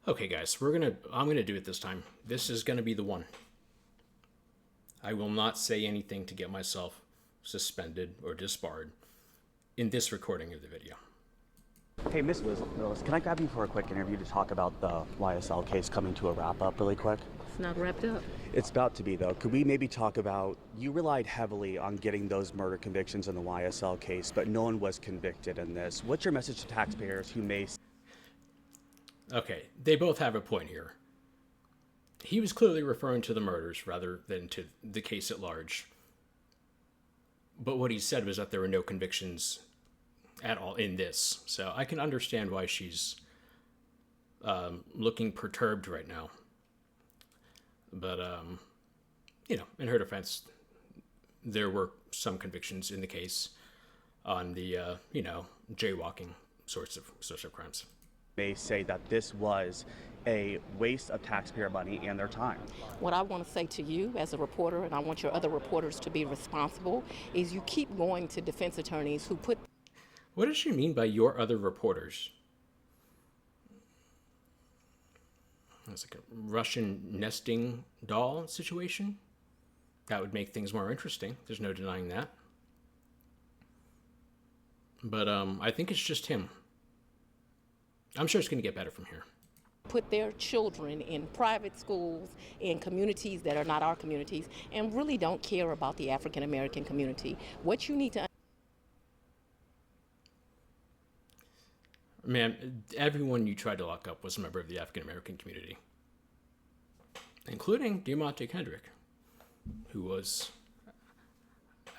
Okay, guys, I'm gonna do it this time. This is gonna be the one. I will not say anything to get myself suspended or disbarred in this recording of the video. Hey, Miss Willis, can I grab you for a quick interview to talk about the YSL case coming to a wrap-up really quick? It's not wrapped up. It's about to be, though. Could we maybe talk about, you relied heavily on getting those murder convictions in the YSL case, but no one was convicted in this. What's your message to taxpayers who may... Okay, they both have a point here. He was clearly referring to the murders rather than to the case at large. But what he said was that there were no convictions at all in this. So I can understand why she's looking perturbed right now. But, in her defense, there were some convictions in the case on the, jaywalking sorts of crimes. may say that this was a waste of taxpayer money and their time. What I want to say to you as a reporter, and I want your other reporters to be responsible, is you keep going to defense attorneys who put... What does she mean by your other reporters? It's like a Russian nesting doll situation. That would make things more interesting. There's no denying that. But I think it's just him. I'm sure it's going to get better from here. Put their children in private schools, in communities that are not our communities, and really don't care about the African American community. What you need to... Man, everyone you tried to lock up was a member of the African American community, including Demonte Kendrick, who was,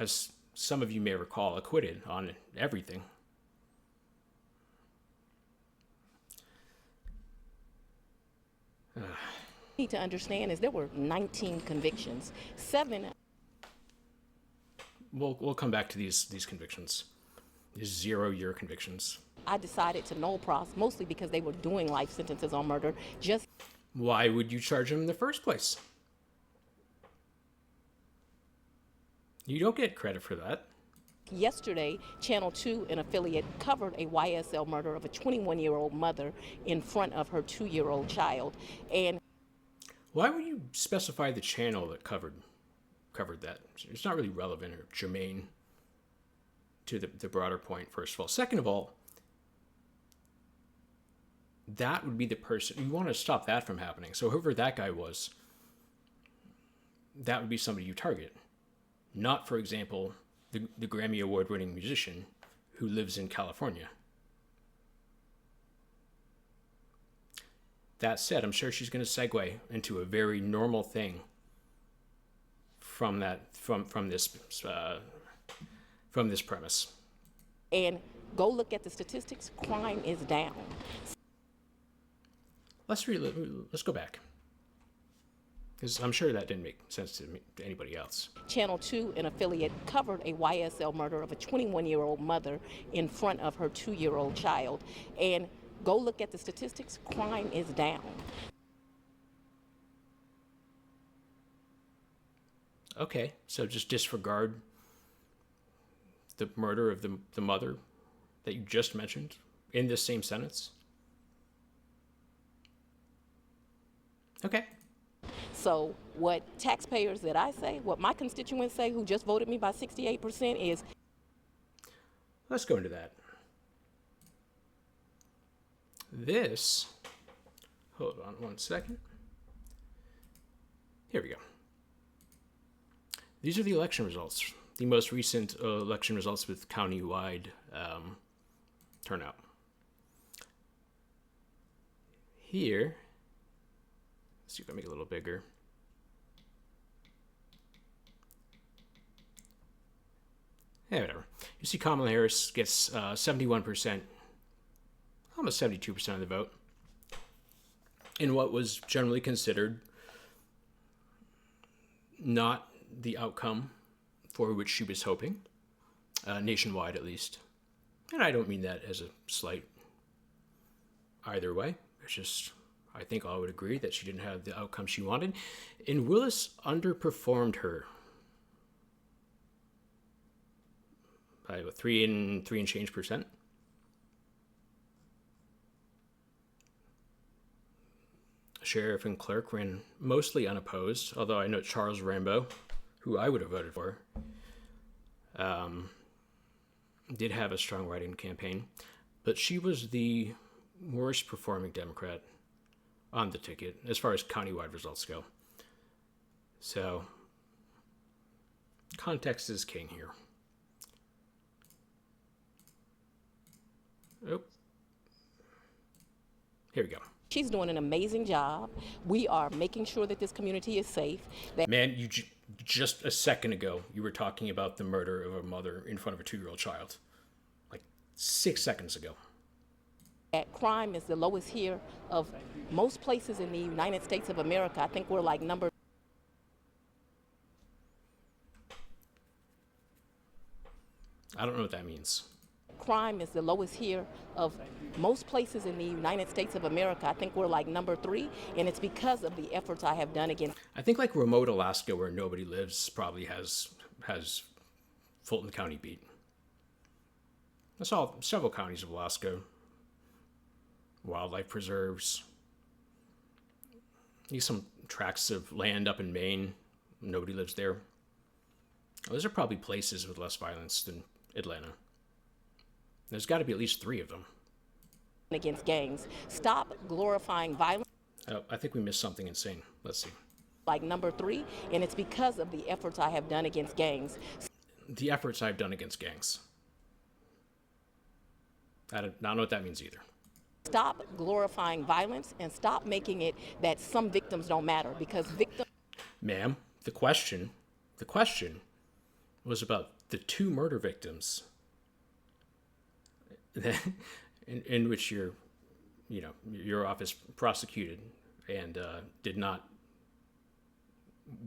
as some of you may recall, acquitted on everything. Need to understand is there were 19 convictions, 7... We'll come back to these convictions, these 0-year convictions. I decided to null pros, mostly because they were doing life sentences on murder. Just... Why would you charge him in the first place? You don't get credit for that. Yesterday, Channel 2, an affiliate, covered a YSL murder of a 21-year-old mother in front of her 2-year-old child. And why would you specify the channel that covered that? It's not really relevant or germane to the broader point, first of all. Second of all, that would be the person, you want to stop that from happening. So whoever that guy was, that would be somebody you target. Not, for example, the Grammy Award-winning musician who lives in California. That said, I'm sure she's going to segue into a very normal thing from this premise. And go look at the statistics. Crime is down. Let's go back, because I'm sure that didn't make sense to anybody else. Channel 2, an affiliate, covered a YSL murder of a 21-year-old mother in front of her 2-year-old child. And go look at the statistics. Crime is down. Okay, so just disregard the murder of the mother that you just mentioned in this same sentence? Okay. So what taxpayers that I say, what my constituents say who just voted me by 68% is... Let's go into that. This, hold on one second. Here we go. These are the election results, the most recent election results with county-wide turnout. Here, let's see if I can make it a little bigger. Yeah, whatever. You see Kamala Harris gets 71%, almost 72% of the vote, in what was generally considered not the outcome for which she was hoping, nationwide at least. And I don't mean that as a slight either way. It's just, I think all would agree that she didn't have the outcome she wanted. And Willis underperformed her by what, 3 and change %. sheriff and clerk ran mostly unopposed, although I know Charles Rambo, who I would have voted for, did have a strong write-in campaign, but she was the worst performing Democrat on the ticket as far as countywide results go. So, context is king here. Oh. Here we go. She's doing an amazing job. We are making sure that this community is safe. Man, you just a second ago, you were talking about the murder of a mother in front of a 2-year-old child. Like 6 seconds ago. That crime is the lowest here of most places in the United States of America. I think we're like number. I don't know what that means. Crime is the lowest here of most places in the United States of America. I think we're like number 3, and it's because of the efforts I have done against. I think like remote Alaska, where nobody lives, probably has Fulton County beat. That's all. Several counties of Alaska, wildlife preserves. Some tracts of land up in Maine, nobody lives there. Those are probably places with less violence than Atlanta. There's got to be at least 3 of them. Against gangs. Stop glorifying violence. Oh, I think we missed something insane. Let's see. Like number 3, and it's because of the efforts I have done against gangs. The efforts I've done against gangs. I don't know what that means either. Stop glorifying violence and stop making it that some victims don't matter, because victims. Ma'am, the question was about the 2 murder victims in which your office prosecuted and did not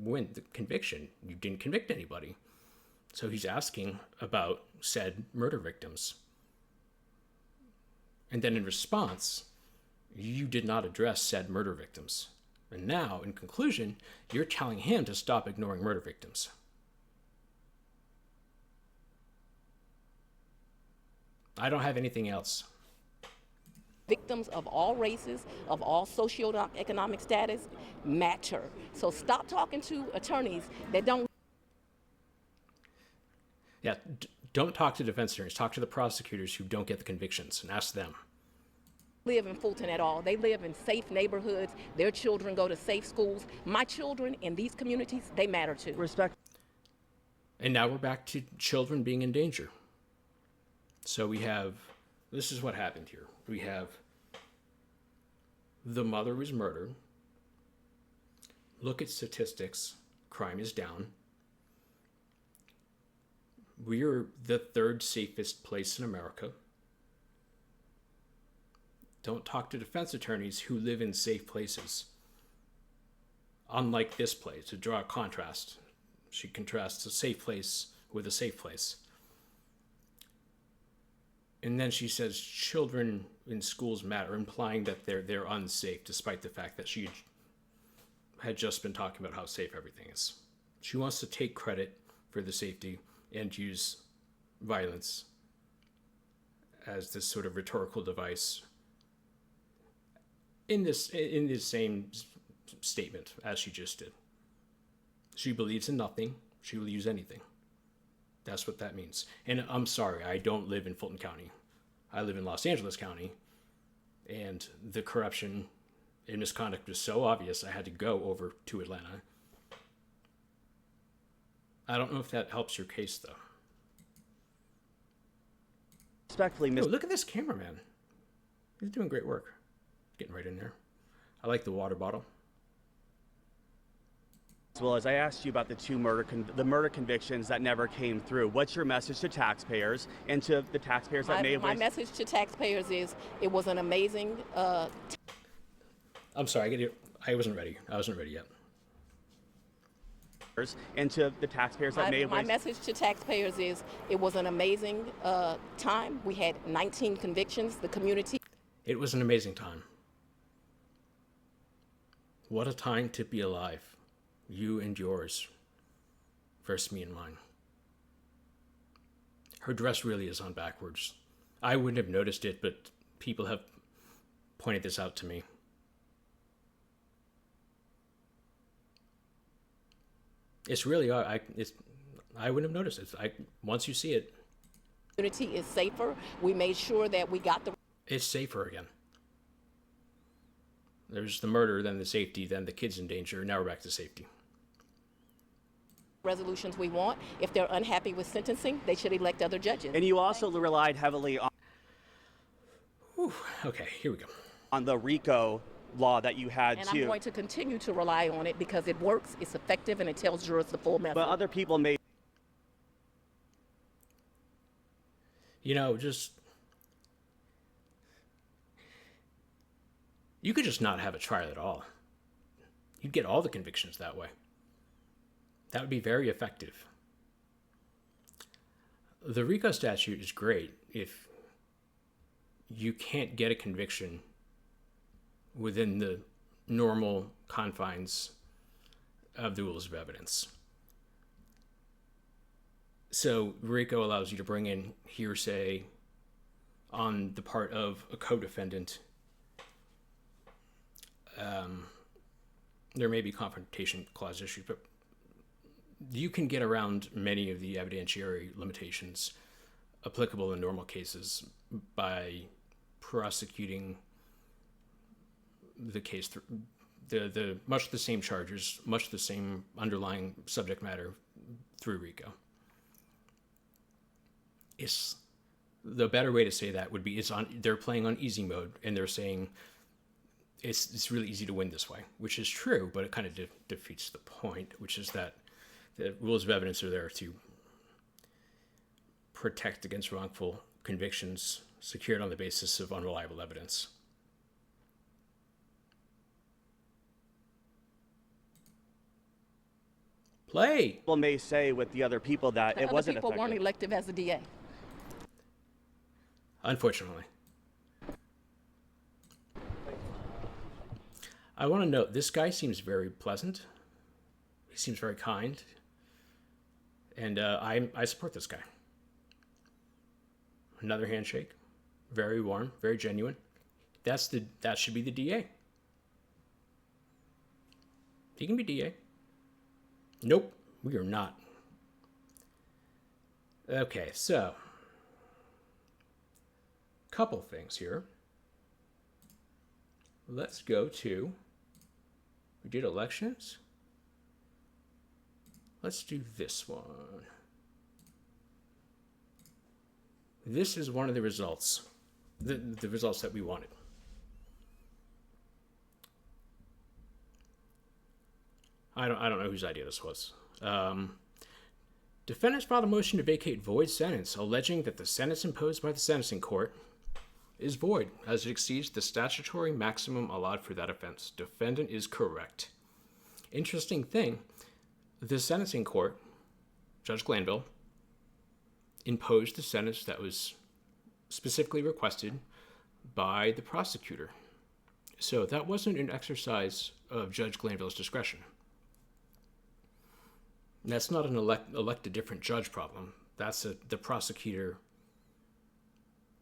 win the conviction. You didn't convict anybody. So he's asking about said murder victims. And then in response, you did not address said murder victims. And now, in conclusion, you're telling him to stop ignoring murder victims. I don't have anything else. Victims of all races, of all socioeconomic status, matter. So stop talking to attorneys that don't. Yeah, don't talk to defense attorneys. Talk to the prosecutors who don't get the convictions and ask them. Live in Fulton at all. They live in safe neighborhoods. Their children go to safe schools. My children in these communities, they matter too. Respect. And now we're back to children being in danger. So this is what happened here. We have the mother was murdered. Look at statistics. Crime is down. We're the 3rd safest place in America. Don't talk to defense attorneys who live in safe places. Unlike this place, to draw a contrast, she contrasts a safe place with a safe place. And then she says children in schools matter, implying that they're unsafe, despite the fact that she had just been talking about how safe everything is. She wants to take credit for the safety and use violence as this sort of rhetorical device in this same statement as she just did. She believes in nothing. She will use anything. That's what that means. And I'm sorry, I don't live in Fulton County. I live in Los Angeles County. And the corruption and misconduct was so obvious, I had to go over to Atlanta. I don't know if that helps your case, though. Respectfully, Mr. Look at this cameraman. He's doing great work. Getting right in there. I like the water bottle. Well, as I asked you about the 2 murder convictions that never came through, what's your message to taxpayers and to the taxpayers that may have... My message to taxpayers is it was an amazing... I'm sorry, I wasn't ready. I wasn't ready yet. And to the taxpayers that may have... My message to taxpayers is it was an amazing time. We had 19 convictions. The community... It was an amazing time. What a time to be alive. You and yours versus me and mine. Her dress really is on backwards. I wouldn't have noticed it, but people have pointed this out to me. It's really I wouldn't have noticed it. Once you see it, community is safer. We made sure that we got the it's safer again. There's the murder, then the safety, then the kids in danger. Now we're back to safety. resolutions we want. If they're unhappy with sentencing, they should elect other judges. And you also relied heavily Whew. Okay, here we go. on the RICO law that you had And too. I'm going to continue to rely on it because it works, it's effective, and it tells jurors the full message. But other people may Just you could just not have a trial at all. You'd get all the convictions that way. That would be very effective. The RICO statute is great if you can't get a conviction within the normal confines of the rules of evidence. So RICO allows you to bring in hearsay on the part of a co-defendant. There may be confrontation clause issues, but you can get around many of the evidentiary limitations applicable in normal cases by prosecuting the case through the much the same charges, much the same underlying subject matter through RICO. It's the better way to say that would be they're playing on easy mode and they're saying it's really easy to win this way, which is true, but it kind of defeats the point, which is that the rules of evidence are there to protect against wrongful convictions secured on the basis of unreliable evidence. Play. people may say with the other people that it Other wasn't people effective. weren't elective as a DA. Unfortunately. I want to note, this guy seems very pleasant. He seems very kind. And I support this guy. Another handshake. Very warm, very genuine. That should be the DA. He can be DA. Nope, we are not. Okay, so couple things here. Let's go to, we did elections. Let's do this one. This is one of the results, the results that we wanted. I don't know whose idea this was. Defendants filed a motion to vacate void sentence, alleging that the sentence imposed by the sentencing court is void, as it exceeds the statutory maximum allowed for that offense. Defendant is correct. Interesting thing, the sentencing court, Judge Glanville, imposed the sentence that was specifically requested by the prosecutor. So that wasn't an exercise of Judge Glanville's discretion. That's not an elect a different judge problem. That's the prosecutor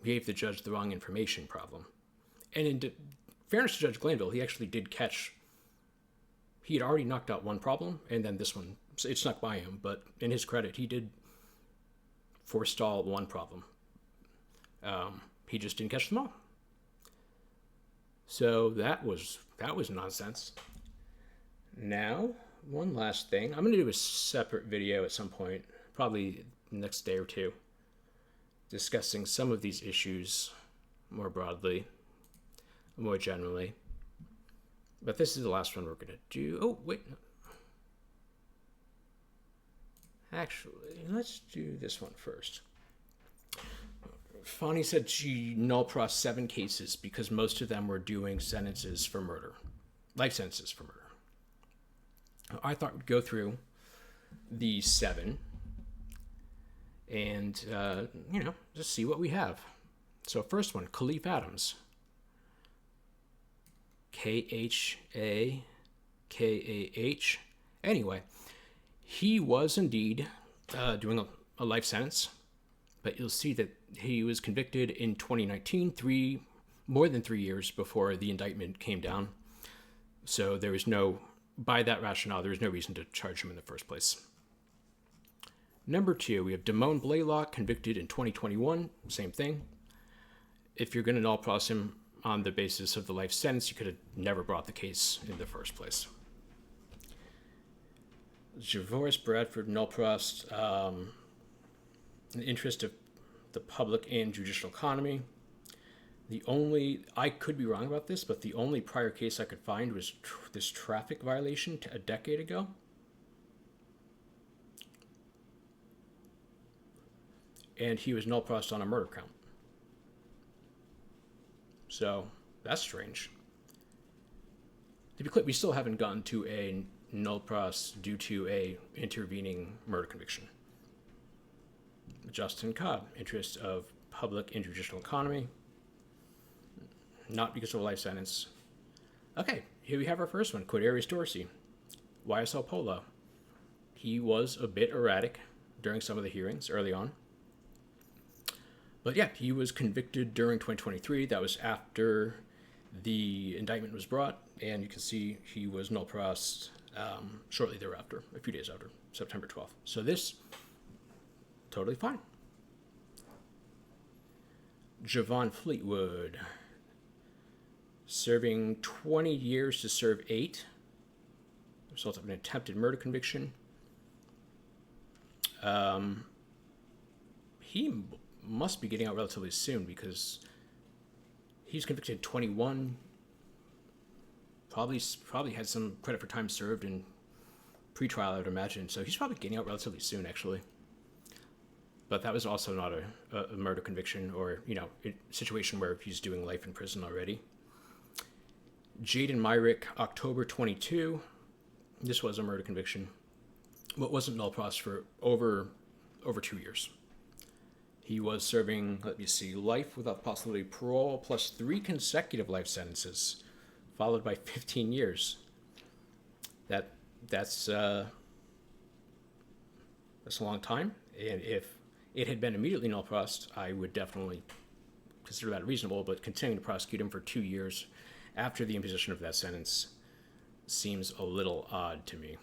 gave the judge the wrong information problem. And in fairness to Judge Glanville, he actually did catch, he had already knocked out one problem, and then this one, it snuck by him, but in his credit, he did forestall one problem. He just didn't catch them all. So that was nonsense. Now, one last thing. I'm going to do a separate video at some point, probably the next day or two, discussing some of these issues more broadly, more generally. But this is the last one we're going to do. Oh, wait. Actually, let's do this one first. Fani said she null-prossed 7 cases because most of them were doing sentences for murder. Life sentences for murder. I thought we'd go through these 7 and, just see what we have. So first one, Khalif Adams. Khakah. Anyway, he was indeed doing a life sentence, but you'll see that he was convicted in 2019, more than 3 years before the indictment came down. So there was no by that rationale, there is no reason to charge him in the first place. Number 2, we have Damone Blaylock, convicted in 2021. Same thing. If you're going to null pros him on the basis of the life sentence, you could have never brought the case in the first place. Javoris Bradford null pros, in the interest of the public and judicial economy. I could be wrong about this, but the only prior case I could find was this traffic violation a decade ago. And he was null pros on a murder count. So that's strange. To be clear, we still haven't gotten to a null pros due to a intervening murder conviction. Justin Cobb, interest of public and judicial economy, not because of a life sentence. Okay, here we have our first one, Quadarius Dorsey, YSL Polo. He was a bit erratic during some of the hearings early on. But yeah, he was convicted during 2023. That was after the indictment was brought, and you can see he was null pros shortly thereafter, a few days after, September 12th. So this, totally fine. Javon Fleetwood, serving 20 years to serve 8, result of an attempted murder conviction. He must be getting out relatively soon because he's convicted at 21. Probably had some credit for time served in pretrial, I would imagine. So he's probably getting out relatively soon, actually. But that was also not a murder conviction or, a situation where he's doing life in prison already. Jaden Myrick, October 22. This was a murder conviction, but wasn't null pros for over 2 years. He was serving, life without the possibility of parole, plus 3 consecutive life sentences, followed by 15 years. That's a long time, and if it had been immediately null pros, I would definitely consider that reasonable, but continuing to prosecute him for 2 years after the imposition of that sentence seems a little odd to me.